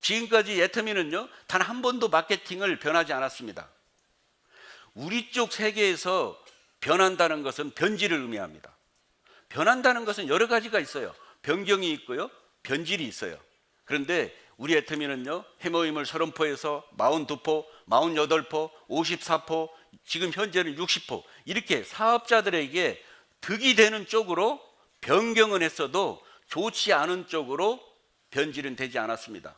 지금까지 애터미는요, 단 한 번도 마케팅을 변하지 않았습니다. 우리 쪽 세계에서 변한다는 것은 변질을 의미합니다. 변한다는 것은 여러 가지가 있어요. 변경이 있고요, 변질이 있어요. 그런데 우리 애터미는요, 해모임을 30포에서 42포, 48포, 54포, 지금 현재는 60포, 이렇게 사업자들에게 득이 되는 쪽으로 변경은 했어도 좋지 않은 쪽으로 변질은 되지 않았습니다.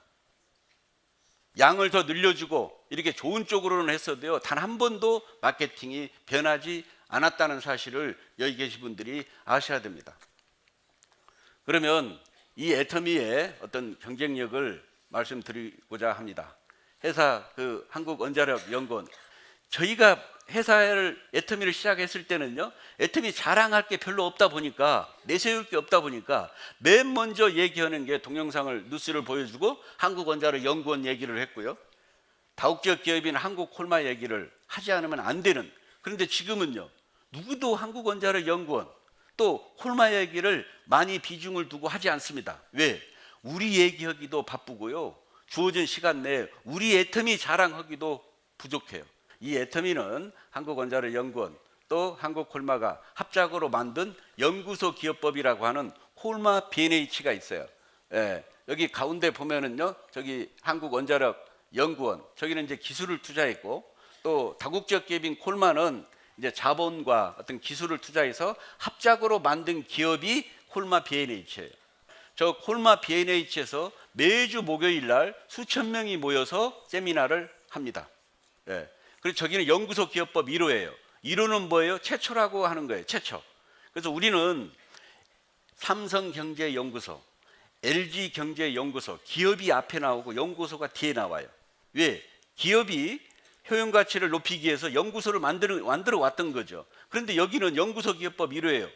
양을 더 늘려주고 이렇게 좋은 쪽으로는 했어도요, 단 한 번도 마케팅이 변하지 않았다는 사실을 여기 계신 분들이 아셔야 됩니다. 그러면 이 애터미의 어떤 경쟁력을 말씀드리고자 합니다. 회사 한국원자력연구원, 저희가 회사를 애터미를 시작했을 때는요, 애터미 자랑할 게 별로 없다 보니까, 내세울 게 없다 보니까 맨 먼저 얘기하는 게 동영상을 뉴스를 보여주고 한국원자력연구원 얘기를 했고요, 다국적 기업인 한국콜마 얘기를 하지 않으면 안 되는. 그런데 지금은요, 누구도 한국원자력연구원 또 콜마 얘기를 많이 비중을 두고 하지 않습니다. 왜? 우리 얘기하기도 바쁘고요, 주어진 시간 내에 우리 애터미 자랑하기도 부족해요. 이 애터미는 한국원자력연구원 또 한국콜마가 합작으로 만든 연구소 기업법이라고 하는 콜마 B&H가 있어요. 여기 가운데 보면은요, 저기 한국원자력연구원, 저기는 이제 기술을 투자했고, 또 다국적 기업인 콜마는 이제 자본과 어떤 기술을 투자해서 합작으로 만든 기업이 콜마 B&H예요. 저 콜마 B&H에서 매주 목요일 날 수천 명이 모여서 세미나를 합니다. 그리고 저기는 연구소 기업법 1호예요. 1호는 뭐예요? 최초라고 하는 거예요. 최초. 그래서 우리는 삼성경제연구소, LG경제연구소, 기업이 앞에 나오고 연구소가 뒤에 나와요. 왜? 기업이 효용 가치를 높이기 위해서 연구소를 만들어 왔던 거죠. 그런데 여기는 연구소 기업법 1호예요.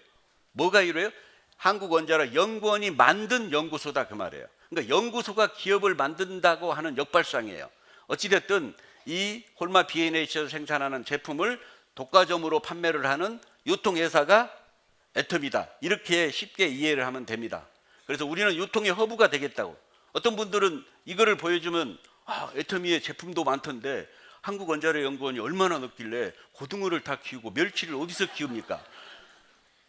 뭐가 1호예요? 한국원자력연구원이 만든 연구소다, 그 말이에요. 그러니까 연구소가 기업을 만든다고 하는 역발상이에요. 어찌됐든 이 콜마 B&H에서 생산하는 제품을 독과점으로 판매를 하는 유통회사가 애터미다, 이렇게 쉽게 이해를 하면 됩니다. 그래서 우리는 유통의 허브가 되겠다고. 어떤 분들은 이거를 보여주면 애터미의 제품도 많던데 한국원자력연구원이 얼마나 넣길래 고등어를 다 키우고 멸치를 어디서 키웁니까?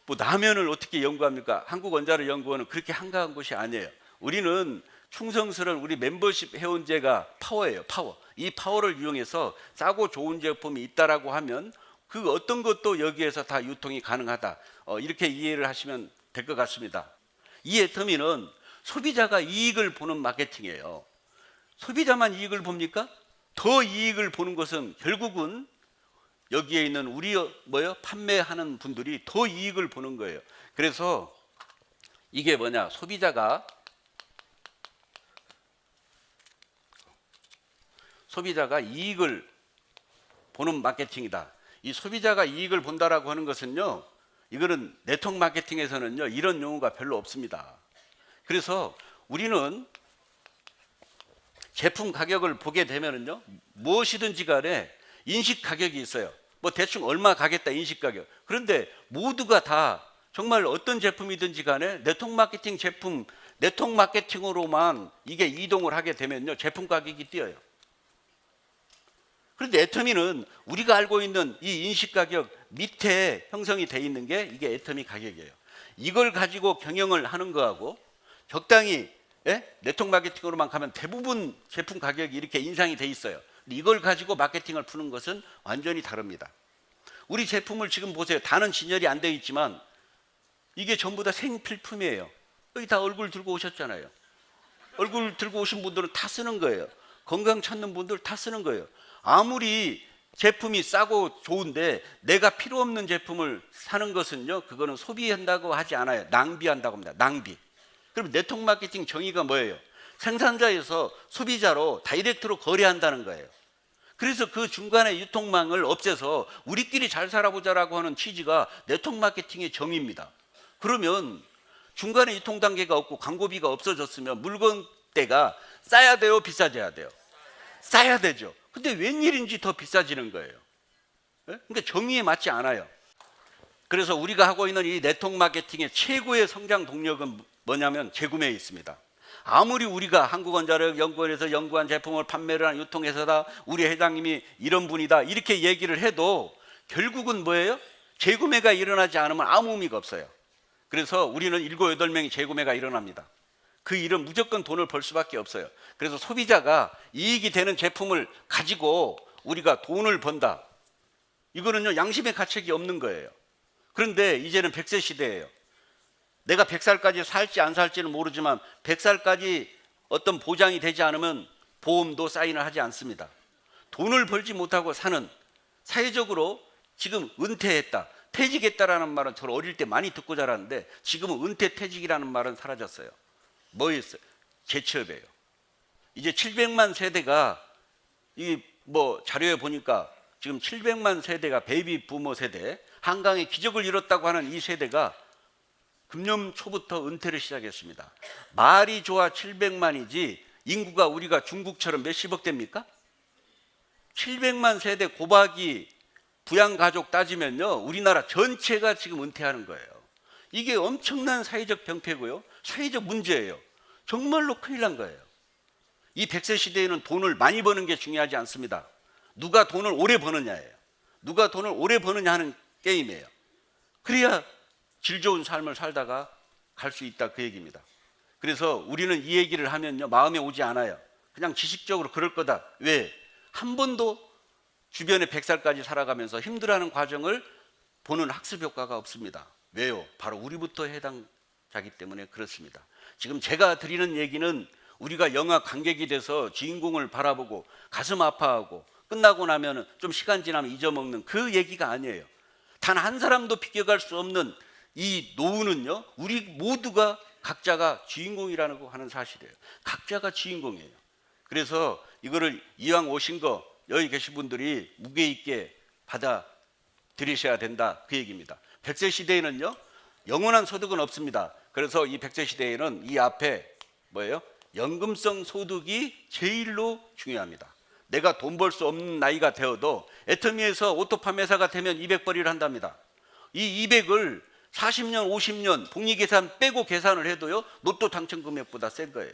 뭐 라면을 어떻게 연구합니까? 한국원자력연구원은 그렇게 한가한 곳이 아니에요. 우리는 충성스러운 우리 멤버십 회원제가 파워예요. 파워. 이 파워를 이용해서 싸고 좋은 제품이 있다라고 하면 그 어떤 것도 여기에서 다 유통이 가능하다, 이렇게 이해를 하시면 될 것 같습니다. 이 애터미는 소비자가 이익을 보는 마케팅이에요. 소비자만 이익을 봅니까? 더 이익을 보는 것은 결국은 여기에 있는 우리 판매하는 분들이 더 이익을 보는 거예요. 그래서 이게 뭐냐? 소비자가 이익을 보는 마케팅이다. 이 소비자가 이익을 본다라고 하는 것은요, 이거는 네트워크 마케팅에서는요, 이런 용어가 별로 없습니다. 그래서 우리는 제품 가격을 보게 되면은요, 무엇이든지 간에 인식 가격이 있어요. 뭐 대충 얼마 가겠다, 인식 가격. 그런데 모두가 다 정말 어떤 제품이든지 간에 네트워크 마케팅 제품, 네트워크 마케팅으로만 이게 이동을 하게 되면요, 제품 가격이 뛰어요. 그런데 애터미는 우리가 알고 있는 이 인식 가격 밑에 형성이 돼 있는 게 이게 애터미 가격이에요. 이걸 가지고 경영을 하는 거하고 적당히 네트워크 마케팅으로만 가면 대부분 제품 가격이 이렇게 인상이 돼 있어요. 근데 이걸 가지고 마케팅을 푸는 것은 완전히 다릅니다. 우리 제품을 지금 보세요. 다는 진열이 안 되어 있지만 이게 전부 다 생필품이에요. 여기 다 얼굴 들고 오셨잖아요. 얼굴 들고 오신 분들은 다 쓰는 거예요. 건강 찾는 분들 다 쓰는 거예요. 아무리 제품이 싸고 좋은데 내가 필요 없는 제품을 사는 것은요, 그거는 소비한다고 하지 않아요. 낭비한다고 합니다. 낭비. 그럼 네트워크 마케팅 정의가 뭐예요? 생산자에서 소비자로 다이렉트로 거래한다는 거예요. 그래서 그 중간에 유통망을 없애서 우리끼리 잘 살아보자라고 하는 취지가 네트워크 마케팅의 정의입니다. 그러면 중간에 유통 단계가 없고 광고비가 없어졌으면 물건대가 싸야 돼요, 비싸져야 돼요? 싸야 되죠. 근데 웬일인지 더 비싸지는 거예요. 그러니까 정의에 맞지 않아요. 그래서 우리가 하고 있는 이 네트워크 마케팅의 최고의 성장 동력은 뭐냐면 재구매에 있습니다. 아무리 우리가 한국원자력연구원에서 연구한 제품을 판매를 한 유통회사다, 우리 회장님이 이런 분이다 이렇게 얘기를 해도 결국은 뭐예요? 재구매가 일어나지 않으면 아무 의미가 없어요. 그래서 우리는 7, 8명이 재구매가 일어납니다. 그 일은 무조건 돈을 벌 수밖에 없어요. 그래서 소비자가 이익이 되는 제품을 가지고 우리가 돈을 번다, 이거는요 양심의 가책이 없는 거예요. 그런데 이제는 100세 시대예요. 내가 100살까지 살지 안 살지는 모르지만 100살까지 어떤 보장이 되지 않으면 보험도 사인을 하지 않습니다. 돈을 벌지 못하고 사는, 사회적으로 지금 은퇴했다, 퇴직했다라는 말은 저는 어릴 때 많이 듣고 자랐는데 지금은 은퇴 퇴직이라는 말은 사라졌어요. 뭐였어요? 재취업이에요. 이제 700만 세대가 이 뭐 자료에 보니까 지금 700만 세대가 베이비 부모 세대, 한강의 기적을 이뤘다고 하는 이 세대가 금년 초부터 은퇴를 시작했습니다. 말이 좋아 700만이지 인구가 우리가 중국처럼 몇십억 됩니까? 700만 세대 고박이 부양가족 따지면요 우리나라 전체가 지금 은퇴하는 거예요. 이게 엄청난 사회적 병폐고요, 사회적 문제예요. 정말로 큰일 난 거예요. 이 100세 시대에는 돈을 많이 버는 게 중요하지 않습니다. 누가 돈을 오래 버느냐예요. 누가 돈을 오래 버느냐 하는 게임이에요. 그래야 질 좋은 삶을 살다가 갈 수 있다, 그 얘기입니다. 그래서 우리는 이 얘기를 하면요 마음에 오지 않아요. 그냥 지식적으로 그럴 거다. 왜? 한 번도 주변에 100살까지 살아가면서 힘들어하는 과정을 보는 학습 효과가 없습니다. 왜요? 바로 우리부터 해당자기 때문에 그렇습니다. 지금 제가 드리는 얘기는 우리가 영화 관객이 돼서 주인공을 바라보고 가슴 아파하고 끝나고 나면 좀 시간 지나면 잊어먹는 그 얘기가 아니에요. 단 한 사람도 비껴갈 수 없는 이 노후는요 우리 모두가 각자가 주인공이라는 거 하는 사실이에요. 각자가 주인공이에요. 그래서 이거를 이왕 오신 거 여기 계신 분들이 무게 있게 받아들이셔야 된다, 그 얘기입니다. 100세 시대에는요 영원한 소득은 없습니다. 그래서 이 100세 시대에는 이 앞에 뭐예요? 연금성 소득이 제일로 중요합니다. 내가 돈 벌 수 없는 나이가 되어도 애터미에서 오토 판매사가 되면 200벌이를 한답니다. 이 200을 40년, 50년 복리계산 빼고 계산을 해도요 로또 당첨 금액보다 센 거예요.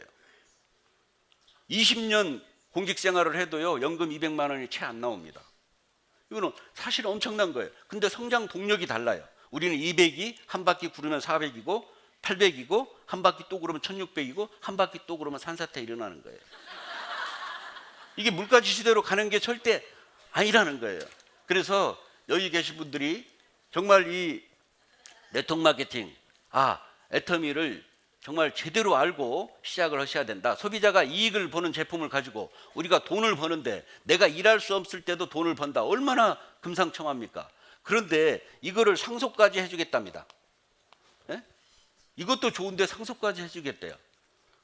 20년 공직생활을 해도요 연금 200만 원이 채 안 나옵니다. 이거는 사실 엄청난 거예요. 근데 성장 동력이 달라요. 우리는 200이 한 바퀴 구르면 400이고 800이고 한 바퀴 또 구르면 1600이고 한 바퀴 또 구르면 산사태 일어나는 거예요. 이게 물가지 시대로 가는 게 절대 아니라는 거예요. 그래서 여기 계신 분들이 정말 이 네트워크 마케팅, 애터미를 정말 제대로 알고 시작을 하셔야 된다. 소비자가 이익을 보는 제품을 가지고 우리가 돈을 버는데 내가 일할 수 없을 때도 돈을 번다. 얼마나 금상첨화입니까? 그런데 이거를 상속까지 해주겠답니다. 예? 이것도 좋은데 상속까지 해주겠대요.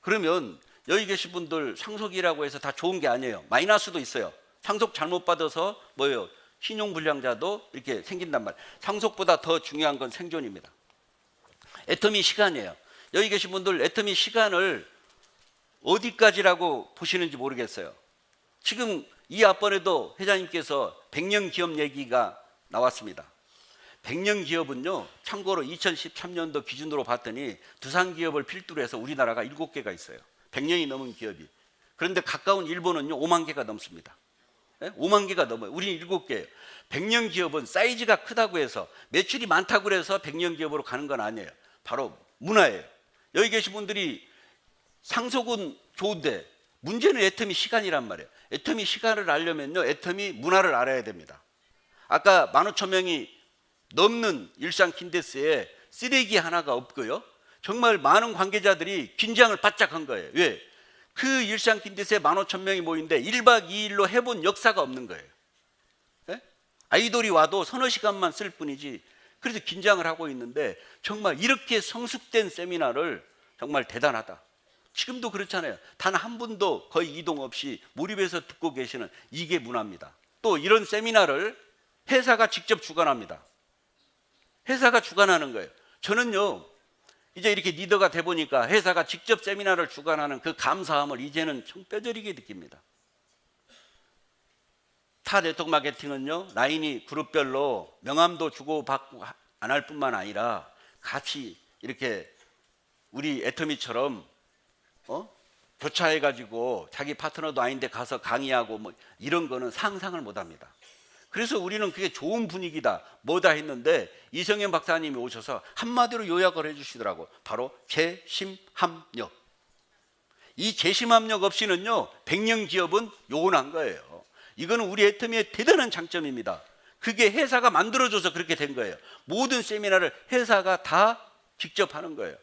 그러면 여기 계신 분들 상속이라고 해서 다 좋은 게 아니에요. 마이너스도 있어요. 상속 잘못 받아서 뭐예요? 신용불량자도 이렇게 생긴단 말이에요. 상속보다 더 중요한 건 생존입니다. 애터미 시간이에요. 여기 계신 분들 애터미 시간을 어디까지라고 보시는지 모르겠어요. 지금 이 앞번에도 회장님께서 100년 기업 얘기가 나왔습니다. 100년 기업은요 참고로 2013년도 기준으로 봤더니 두산기업을 필두로 해서 우리나라가 7개가 있어요. 100년이 넘은 기업이. 그런데 가까운 일본은요 5만 개가 넘습니다. 5만 개가 넘어요. 우리는 7개예요. 100년 기업은 사이즈가 크다고 해서 매출이 많다고 해서 100년 기업으로 가는 건 아니에요. 바로 문화예요. 여기 계신 분들이 상속은 좋은데 문제는 애터미 시간이란 말이에요. 애터미 시간을 알려면요 애터미 문화를 알아야 됩니다. 아까 15,000명이 넘는 일산 킨데스에 쓰레기 하나가 없고요 정말 많은 관계자들이 긴장을 바짝 한 거예요. 왜? 그 일산 킨데스에 15,000명이 모인데 1박 2일로 해본 역사가 없는 거예요. 예? 아이돌이 와도 서너 시간만 쓸 뿐이지. 그래서 긴장을 하고 있는데 정말 이렇게 성숙된 세미나를 정말 대단하다. 지금도 그렇잖아요. 단 한 분도 거의 이동 없이 몰입해서 듣고 계시는 이게 문화입니다. 또 이런 세미나를 회사가 직접 주관합니다. 회사가 주관하는 거예요. 저는요 이제 이렇게 리더가 돼 보니까 회사가 직접 세미나를 주관하는 그 감사함을 이제는 뼈저리게 느낍니다. 타 네트워크 마케팅은요 라인이 그룹별로 명함도 주고받고 안 할 뿐만 아니라 같이 이렇게 우리 애터미처럼 교차해가지고 자기 파트너도 아닌데 가서 강의하고 뭐 이런 거는 상상을 못합니다. 그래서 우리는 그게 좋은 분위기다 뭐다 했는데 이성현 박사님이 오셔서 한마디로 요약을 해주시더라고. 바로 재심합력. 이 재심합력 없이는요 100년 기업은 요원한 거예요. 이거는 우리 애터미의 대단한 장점입니다. 그게 회사가 만들어줘서 그렇게 된 거예요. 모든 세미나를 회사가 다 직접 하는 거예요.